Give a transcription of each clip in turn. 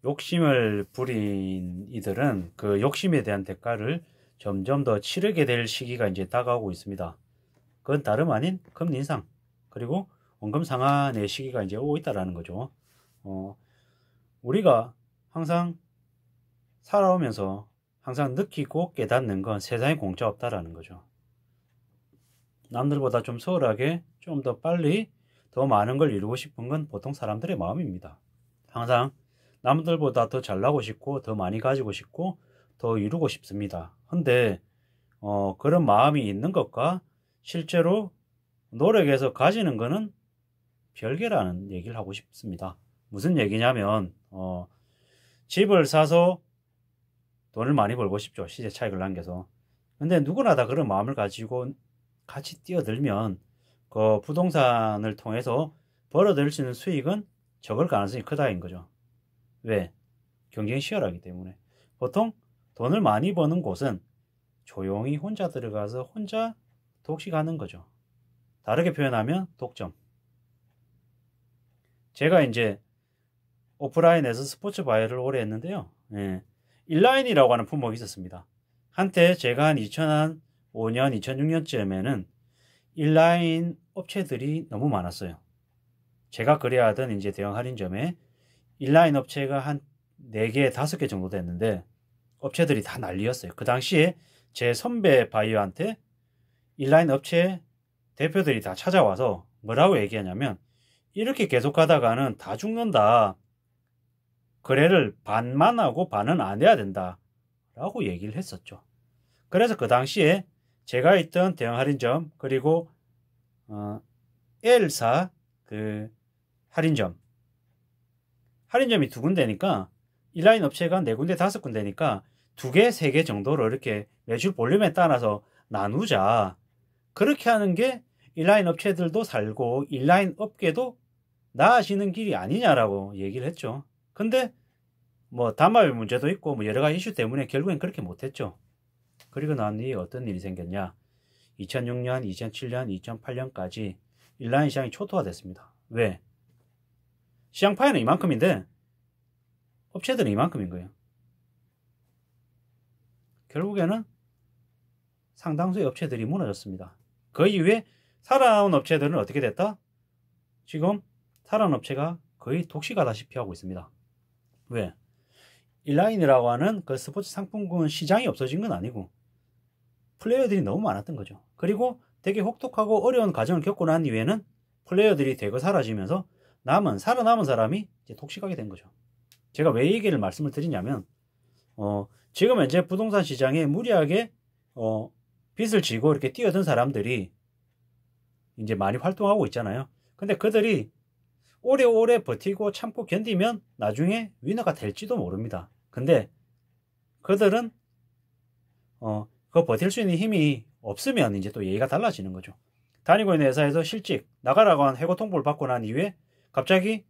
욕심을 부린 이들은 그 욕심에 대한 대가를 점점 더 치르게 될 시기가 이제 다가오고 있습니다. 그건 다름 아닌 금리 인상 그리고 원금 상한의 시기가 이제 오고 있다라는 거죠. 우리가 항상 살아오면서 항상 느끼고 깨닫는 건 세상에 공짜 없다라는 거죠. 남들보다 좀 수월하게 좀 더 빨리 더 많은 걸 이루고 싶은 건 보통 사람들의 마음입니다. 항상 남들보다 더 잘나고 싶고 더 많이 가지고 싶고 더 이루고 싶습니다. 근데 그런 마음이 있는 것과 실제로 노력해서 가지는 거는 별개라는 얘기를 하고 싶습니다. 무슨 얘기냐면 집을 사서 돈을 많이 벌고 싶죠. 시세 차익을 남겨서. 근데 누구나 다 그런 마음을 가지고 같이 뛰어들면 그 부동산을 통해서 벌어들일 수 있는 수익은 적을 가능성이 크다인 거죠. 왜? 경쟁이 치열하기 때문에. 보통 돈을 많이 버는 곳은 조용히 혼자 들어가서 혼자 독식하는 거죠. 다르게 표현하면 독점. 제가 이제 오프라인에서 스포츠 바이어를 오래 했는데요. 인라인이라고 하는 품목이 있었습니다. 한때 제가 한 2005년, 2006년쯤에는 인라인 업체들이 너무 많았어요. 제가 그래야 하던 이제 대형 할인점에 인라인 업체가 한 4개, 5개 정도 됐는데 업체들이 다 난리였어요. 그 당시에 제 선배 바이어한테 인라인 업체 대표들이 다 찾아와서 뭐라고 얘기하냐면 이렇게 계속 가다가는 다 죽는다. 거래를 반만 하고 반은 안 해야 된다. 라고 얘기를 했었죠. 그래서 그 당시에 제가 있던 대형 할인점 그리고 L사 그 할인점이 2군데니까 인라인 업체가 4군데 5군데니까 2개 3개 정도로 이렇게 매출 볼륨에 따라서 나누자. 그렇게 하는 게 인라인 업체들도 살고 인라인 업계도 나아지는 길이 아니냐라고 얘기를 했죠. 근데 뭐 담합의 문제도 있고 뭐 여러 가지 이슈 때문에 결국엔 그렇게 못했죠. 그리고 난 뒤에 어떤 일이 생겼냐. 2006년, 2007년, 2008년까지 인라인 시장이 초토화됐습니다. 왜? 시장 파이는 이만큼인데 업체들은 이만큼인 거예요. 결국에는 상당수의 업체들이 무너졌습니다. 그 이후에 살아나온 업체들은 어떻게 됐다? 지금 살아난 업체가 거의 독식하다시피 하고 있습니다. 왜? 인라인이라고 하는 그 스포츠 상품군 시장이 없어진 건 아니고 플레이어들이 너무 많았던 거죠. 그리고 되게 혹독하고 어려운 과정을 겪고 난 이후에는 플레이어들이 대거 사라지면서 살아남은 사람이 이제 독식하게 된 거죠. 제가 왜 이 얘기를 말씀을 드리냐면 지금 현재 부동산 시장에 무리하게 빚을 지고 이렇게 뛰어든 사람들이 이제 많이 활동하고 있잖아요. 근데 그들이 오래오래 버티고 참고 견디면 나중에 위너가 될지도 모릅니다. 근데 그들은 그 버틸 수 있는 힘이 없으면 이제 또 예의가 달라지는 거죠. 다니고 있는 회사에서 실직 나가라고 한 해고 통보를 받고 난 이후에 갑자기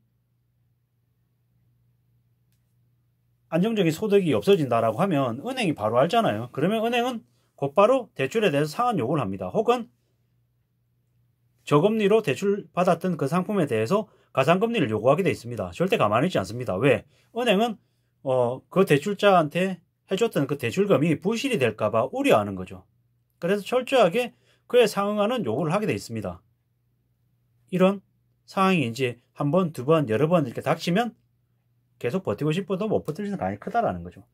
안정적인 소득이 없어진다라고 하면 은행이 바로 알잖아요. 그러면 은행은 곧바로 대출에 대해서 상한 요구를 합니다. 혹은 저금리로 대출 받았던 그 상품에 대해서 가산금리를 요구하게 돼 있습니다. 절대 가만히 있지 않습니다. 왜? 은행은 그 대출자한테 해줬던 그 대출금이 부실이 될까봐 우려하는 거죠. 그래서 철저하게 그에 상응하는 요구를 하게 돼 있습니다. 이런 상황이 이제 한 번, 두 번, 여러 번 이렇게 닥치면 계속 버티고 싶어도 못 버틸 수 있는 가능성이 크다라는 거죠.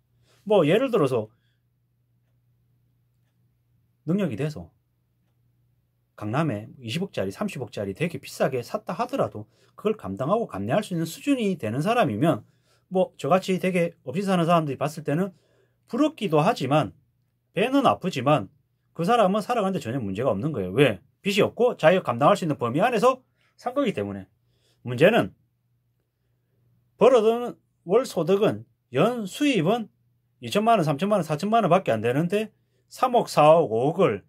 뭐 예를 들어서 능력이 돼서 강남에 20억짜리, 30억짜리 되게 비싸게 샀다 하더라도 그걸 감당하고 감내할 수 있는 수준이 되는 사람이면 뭐 저같이 되게 없이 사는 사람들이 봤을 때는 부럽기도 하지만 배는 아프지만 그 사람은 살아가는데 전혀 문제가 없는 거예요. 왜? 빚이 없고 자기가 감당할 수 있는 범위 안에서 산 거기 때문에. 문제는 벌어들는 월 소득은 연 수입은 2천만 원, 3천만 원, 4천만 원 밖에 안 되는데 3억, 4억, 5억을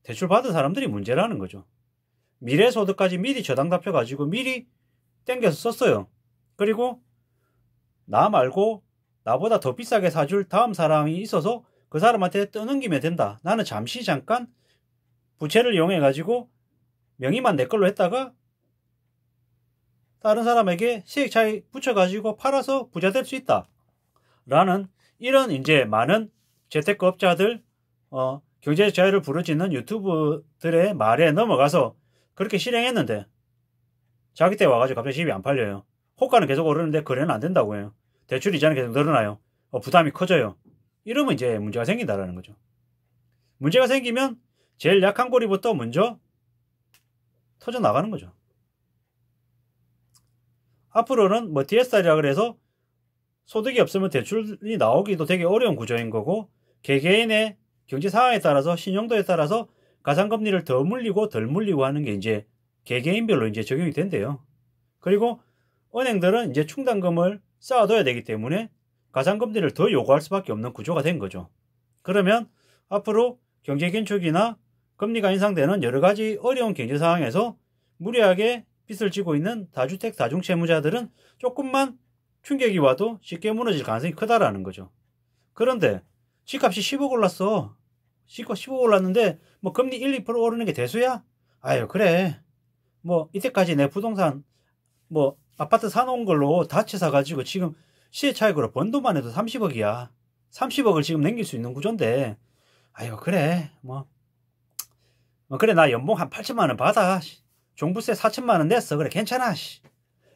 대출 받은 사람들이 문제라는 거죠. 미래 소득까지 미리 저당 잡혀가지고 미리 땡겨서 썼어요. 그리고 나 말고 나보다 더 비싸게 사줄 다음 사람이 있어서 그 사람한테 떠넘기면 된다. 나는 잠깐 부채를 이용해가지고 명의만 내 걸로 했다가 다른 사람에게 시액 차익 붙여가지고 팔아서 부자 될 수 있다. 라는 이런 이제 많은 재테크업자들, 경제 자유를 부르짖는 유튜브들의 말에 넘어가서 그렇게 실행했는데 자기 때 와가지고 갑자기 집이 안 팔려요. 호가는 계속 오르는데 거래는 안 된다고 해요. 대출 이자는 계속 늘어나요. 부담이 커져요. 이러면 이제 문제가 생긴다라는 거죠. 문제가 생기면 제일 약한 고리부터 먼저 터져 나가는 거죠. 앞으로는 뭐 DSR이라 그래서 소득이 없으면 대출이 나오기도 되게 어려운 구조인 거고, 개개인의 경제 상황에 따라서 신용도에 따라서 가상금리를 더 물리고 덜 물리고 하는 게 이제 개개인별로 이제 적용이 된대요. 그리고 은행들은 이제 충당금을 쌓아둬야 되기 때문에 가상금리를 더 요구할 수밖에 없는 구조가 된 거죠. 그러면 앞으로 경제 긴축이나 금리가 인상되는 여러 가지 어려운 경제 상황에서 무리하게 빚을 지고 있는 다주택, 다중채무자들은 조금만 충격이 와도 쉽게 무너질 가능성이 크다라는 거죠. 그런데 집값이 10억 올랐어. 집값 10억 올랐는데 뭐 금리 1, 2% 오르는 게 대수야? 아유 그래. 뭐 이때까지 내 부동산 뭐 아파트 사놓은 걸로 다치 사가지고 지금 시세 차익으로 번 돈만 해도 30억이야. 30억을 지금 남길 수 있는 구조인데 아유 그래 뭐 그래 나 연봉 한 8천만 원 받아. 종부세 4천만 원 냈어. 그래 괜찮아.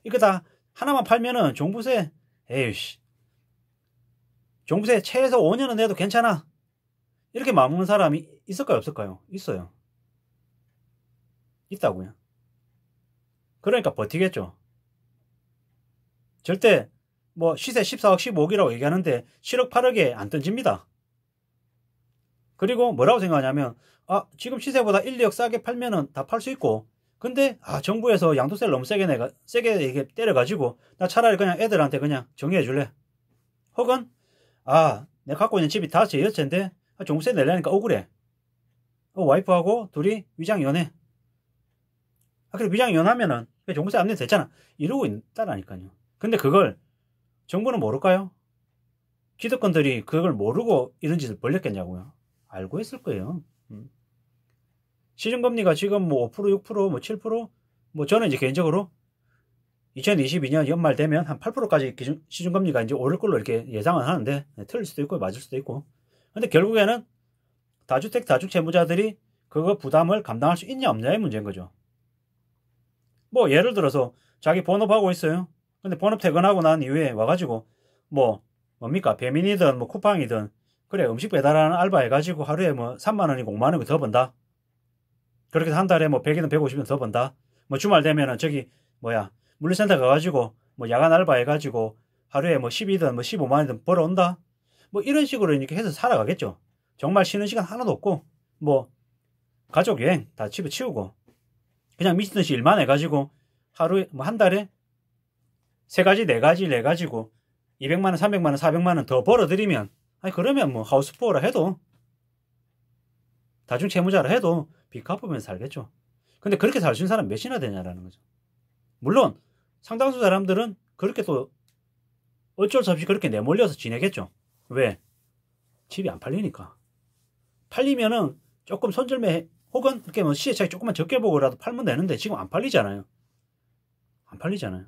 이거 다 하나만 팔면은 종부세 에이씨 종부세 최소 5년은 내도 괜찮아. 이렇게 마음먹는 사람이 있을까요 없을까요? 있어요. 있다고요. 그러니까 버티겠죠. 절대 뭐 시세 14억 15억이라고 얘기하는데 7억 8억에 안 던집니다. 그리고 뭐라고 생각하냐면 지금 시세보다 1, 2억 싸게 팔면은 다 팔 수 있고, 근데 정부에서 양도세를 너무 세게 이게 때려가지고 나 차라리 그냥 애들한테 그냥 정리해 줄래. 혹은 내가 갖고 있는 집이 5채 6채인데 종부세 내려니까 억울해. 와이프하고 둘이 위장이혼해. 그래 위장이혼하면은 종부세 안 내도 됐잖아. 이러고 있다라니까요. 근데 그걸 정부는 모를까요? 기득권들이 그걸 모르고 이런 짓을 벌렸겠냐고요. 알고 있을 거예요. 시중금리가 지금 뭐 5%, 6%, 뭐 7%, 뭐 저는 이제 개인적으로 2022년 연말 되면 한 8%까지 시중금리가 이제 오를 걸로 이렇게 예상은 하는데, 틀릴 수도 있고 맞을 수도 있고. 근데 결국에는 다주택, 다중채무자들이 그거 부담을 감당할 수 있냐 없냐의 문제인 거죠. 뭐 예를 들어서 자기 본업하고 있어요. 근데 본업 퇴근하고 난 이후에 와가지고 뭡니까 배민이든 뭐 쿠팡이든 그래 음식 배달하는 알바 해가지고 하루에 뭐 3만원이고 5만원이고 더 번다. 그렇게 해서 한 달에 뭐 100이든 150이든 더 번다. 뭐 주말 되면은 물류센터 가가지고 뭐 야간 알바 해가지고 하루에 뭐 10이든 뭐 15만원이든 벌어온다. 뭐 이런 식으로 이렇게 해서 살아가겠죠. 정말 쉬는 시간 하나도 없고 뭐 가족 여행 다 집에 치우고 그냥 미치듯이 일만 해가지고 하루에 뭐 한 달에 3가지 4가지 내가지고 200만원 300만원 400만원 더 벌어들이면 그러면 뭐 하우스푸어라 해도 다중채무자라 해도 빚 갚으면서 살겠죠. 근데 그렇게 살 수 있는 사람 몇이나 되냐라는 거죠. 물론 상당수 사람들은 그렇게 또 어쩔 수 없이 그렇게 내몰려서 지내겠죠. 왜? 집이 안 팔리니까. 팔리면은 조금 손절매 혹은 이렇게 뭐 시세 차익 조금만 적게 보고라도 팔면 되는데 지금 안 팔리잖아요. 안 팔리잖아요.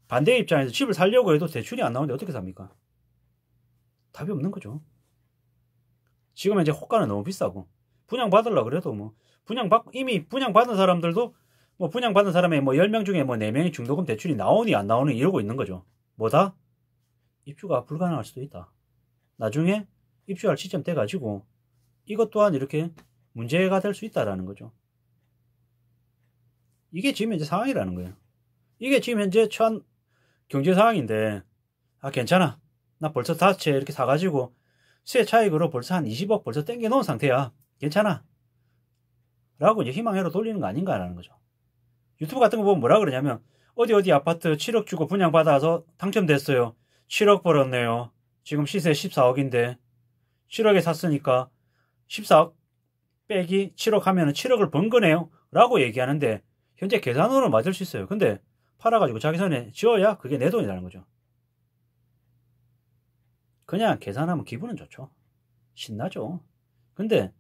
반대 입장에서 집을 살려고 해도 대출이 안 나오는데 어떻게 삽니까? 답이 없는 거죠. 지금 이제 호가는 너무 비싸고 분양받으려고 그래도 뭐 이미 분양받은 사람들도 뭐 분양받은 사람의 뭐 10명 중에 뭐 4명이 중도금 대출이 나오니 안 나오니 이러고 있는 거죠. 뭐다? 입주가 불가능할 수도 있다. 나중에 입주할 시점 돼가지고 이것 또한 이렇게 문제가 될 수 있다라는 거죠. 이게 지금 현재 상황이라는 거예요. 이게 지금 현재 처한 경제 상황인데 괜찮아. 나 벌써 5채 이렇게 사가지고 시세 차익으로 벌써 한 20억 벌써 땡겨 놓은 상태야. 괜찮아. 라고 이제 희망회로 돌리는 거 아닌가라는 거죠. 유튜브 같은 거 보면 뭐라 그러냐면 어디 아파트 7억 주고 분양받아서 당첨됐어요. 7억 벌었네요. 지금 시세 14억인데 7억에 샀으니까 14억 빼기 7억 하면은 7억을 번 거네요. 라고 얘기하는데 현재 계산으로 맞을 수 있어요. 근데 팔아가지고 자기 손에 쥐어야 그게 내 돈이라는 거죠. 그냥 계산하면 기분은 좋죠. 신나죠. 근데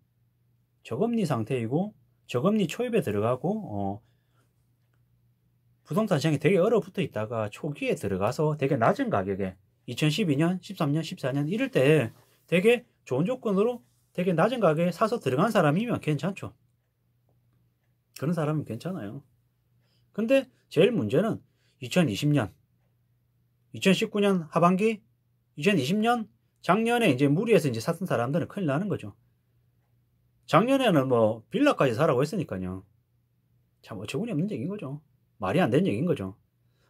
저금리 상태이고 저금리 초입에 들어가고 부동산 시장이 되게 얼어붙어 있다가 초기에 들어가서 되게 낮은 가격에 2012년, 13년, 14년 이럴 때 되게 좋은 조건으로 되게 낮은 가격에 사서 들어간 사람이면 괜찮죠. 그런 사람은 괜찮아요. 근데 제일 문제는 2020년, 2019년 하반기, 2020년 작년에 이제 무리해서 이제 샀던 사람들은 큰일 나는 거죠. 작년에는 뭐 빌라까지 사라고 했으니까요. 참 어처구니 없는 얘기인 거죠. 말이 안 되는 얘기인 거죠.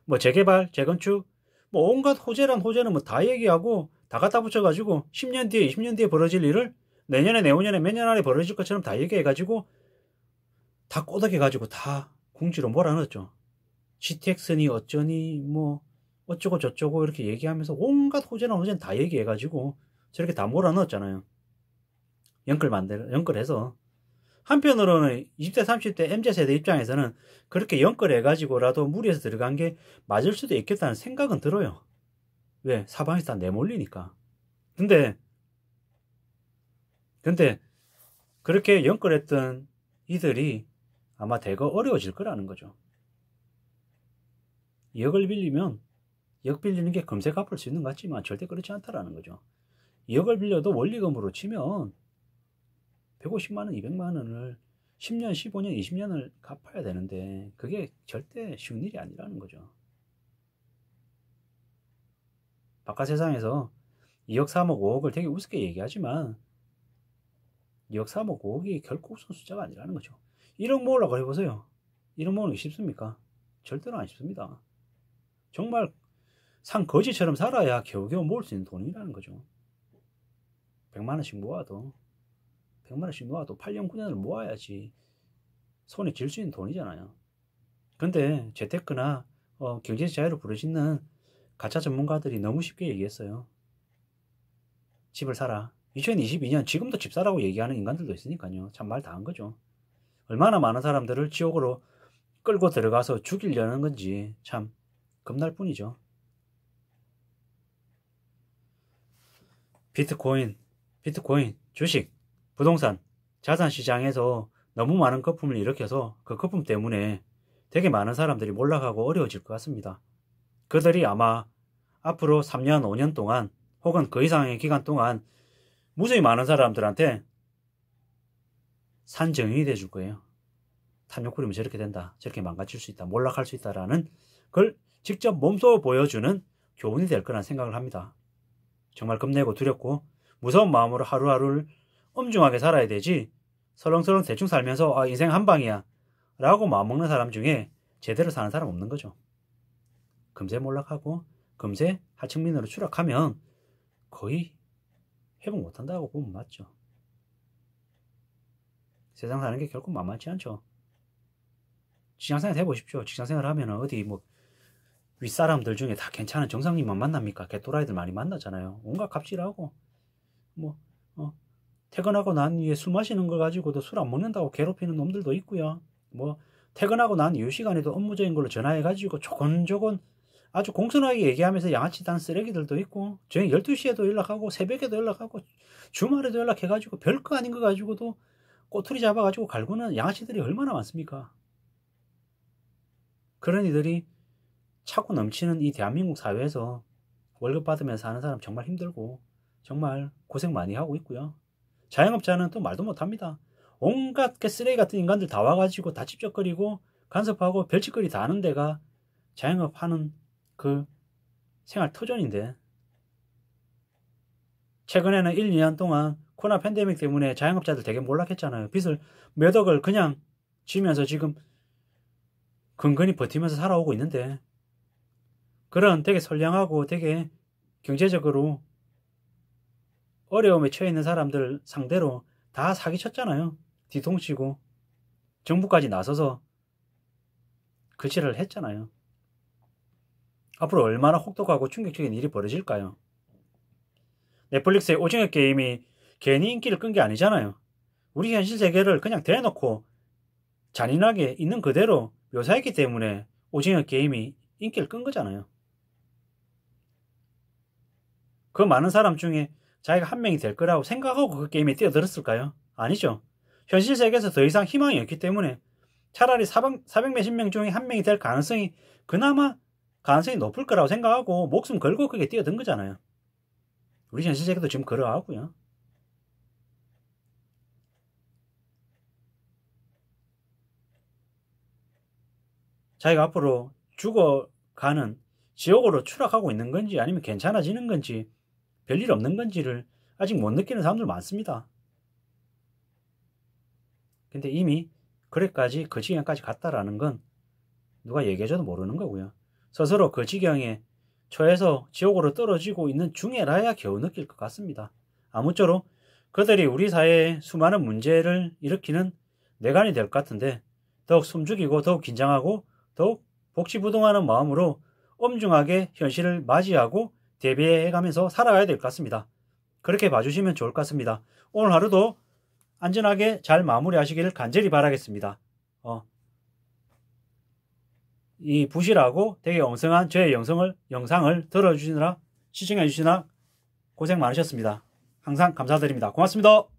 뭐 재개발, 재건축, 뭐 온갖 호재란 호재는 뭐 다 얘기하고 다 갖다 붙여가지고 10년 뒤에, 20년 뒤에 벌어질 일을 내년에, 내후년에 몇 년 안에 벌어질 것처럼 다 얘기해가지고 다 꼬닥여가지고 다 궁지로 몰아넣었죠. GTX니 어쩌니 뭐 어쩌고 저쩌고 이렇게 얘기하면서 온갖 호재란 호재는 다 얘기해가지고 저렇게 다 몰아넣었잖아요. 연끌해서. 한편으로는 20대, 30대 MZ세대 입장에서는 그렇게 연끌해가지고라도 무리해서 들어간 게 맞을 수도 있겠다는 생각은 들어요. 왜? 사방에서 다 내몰리니까. 근데 그렇게 연끌했던 이들이 아마 대거 어려워질 거라는 거죠. 2억을 빌리면 2억 빌리는 게 금세 갚을 수 있는 것 같지만 절대 그렇지 않다라는 거죠. 2억을 빌려도 원리금으로 치면 150만원, 200만원을 10년, 15년, 20년을 갚아야 되는데 그게 절대 쉬운 일이 아니라는 거죠. 바깥 세상에서 2억, 3억, 5억을 되게 우습게 얘기하지만 2억, 3억, 5억이 결코 우스운 숫자가 아니라는 거죠. 1억 모으려고 해보세요. 1억 모으는 게 쉽습니까? 절대로 안 쉽습니다. 정말 산 거지처럼 살아야 겨우겨우 모을 수 있는 돈이라는 거죠. 100만원씩 모아도 8년, 9년을 모아야지 손에 쥘 수 있는 돈이잖아요. 근데 재테크나 경제 자유를 부르짖는 가짜 전문가들이 너무 쉽게 얘기했어요. 집을 사라. 2022년 지금도 집 사라고 얘기하는 인간들도 있으니까요. 참 말 다 한 거죠. 얼마나 많은 사람들을 지옥으로 끌고 들어가서 죽이려는 건지 참 겁날 뿐이죠. 비트코인, 주식, 부동산, 자산시장에서 너무 많은 거품을 일으켜서 그 거품 때문에 되게 많은 사람들이 몰락하고 어려워질 것 같습니다. 그들이 아마 앞으로 3년, 5년 동안 혹은 그 이상의 기간 동안 무수히 많은 사람들한테 산증인이 돼줄 거예요. 탐욕 부리면 저렇게 된다, 저렇게 망가질 수 있다, 몰락할 수 있다라는 걸 직접 몸소 보여주는 교훈이 될 거란 생각을 합니다. 정말 겁내고 두렵고 무서운 마음으로 하루하루를 엄중하게 살아야 되지 설렁설렁 대충 살면서 인생 한방이야 라고 마음먹는 사람 중에 제대로 사는 사람 없는 거죠. 금세 몰락하고 금세 하층민으로 추락하면 거의 회복 못한다고 보면 맞죠. 세상 사는 게 결코 만만치 않죠. 직장생활 해보십시오. 직장생활 하면 어디 뭐 윗사람들 중에 다 괜찮은 정상님만 만납니까? 개또라이들 많이 만나잖아요. 온갖 갑질하고 퇴근하고 난 이후에 술 마시는 거 가지고도 술 안 먹는다고 괴롭히는 놈들도 있고요. 퇴근하고 난 이후 시간에도 업무적인 걸로 전화해가지고 조곤조곤 아주 공손하게 얘기하면서 양아치 단 쓰레기들도 있고, 저희 12시에도 연락하고 새벽에도 연락하고 주말에도 연락해가지고 별거 아닌 거 가지고도 꼬투리 잡아가지고 갈구는 양아치들이 얼마나 많습니까? 그런 이들이 차고 넘치는 이 대한민국 사회에서 월급 받으면서 사는 사람 정말 힘들고 정말 고생 많이 하고 있고요. 자영업자는 또 말도 못합니다. 온갖 쓰레기 같은 인간들 다 와가지고 다 찝쩍거리고 간섭하고 별짓거리 다 하는 데가 자영업하는 그 생활 터전인데, 최근에는 1, 2년 동안 코로나 팬데믹 때문에 자영업자들 되게 몰락했잖아요. 빚을 몇 억을 그냥 지면서 지금 근근히 버티면서 살아오고 있는데, 그런 되게 선량하고 되게 경제적으로 어려움에 처해 있는 사람들 상대로 다 사기쳤잖아요. 뒤통치고 정부까지 나서서 그치를 했잖아요. 앞으로 얼마나 혹독하고 충격적인 일이 벌어질까요? 넷플릭스의 오징어 게임이 괜히 인기를 끈 게 아니잖아요. 우리 현실 세계를 그냥 대놓고 잔인하게 있는 그대로 묘사했기 때문에 오징어 게임이 인기를 끈 거잖아요. 그 많은 사람 중에 자기가 한 명이 될 거라고 생각하고 그 게임에 뛰어들었을까요? 아니죠. 현실 세계에서 더 이상 희망이 없기 때문에 차라리 400 몇십 명 중에 한 명이 될 가능성이 그나마 가능성이 높을 거라고 생각하고 목숨 걸고 그게 뛰어든 거잖아요. 우리 전 세계도 지금 그러하고요. 자기가 앞으로 죽어가는 지옥으로 추락하고 있는 건지 아니면 괜찮아지는 건지 별일 없는 건지를 아직 못 느끼는 사람들 많습니다. 근데 이미 그래까지 그 지경까지 갔다라는 건 누가 얘기해줘도 모르는 거고요. 스스로 그 지경에 처해서 지옥으로 떨어지고 있는 중에라야 겨우 느낄 것 같습니다. 아무쪼록 그들이 우리 사회에 수많은 문제를 일으키는 뇌관이 될 것 같은데 더욱 숨죽이고 더욱 긴장하고 더욱 복지부동하는 마음으로 엄중하게 현실을 맞이하고 대비해가면서 살아가야 될 것 같습니다. 그렇게 봐주시면 좋을 것 같습니다. 오늘 하루도 안전하게 잘 마무리하시기를 간절히 바라겠습니다. 이 부실하고 되게 엉성한 저의 영상을 들어주시느라 시청해주시느라 고생 많으셨습니다. 항상 감사드립니다. 고맙습니다.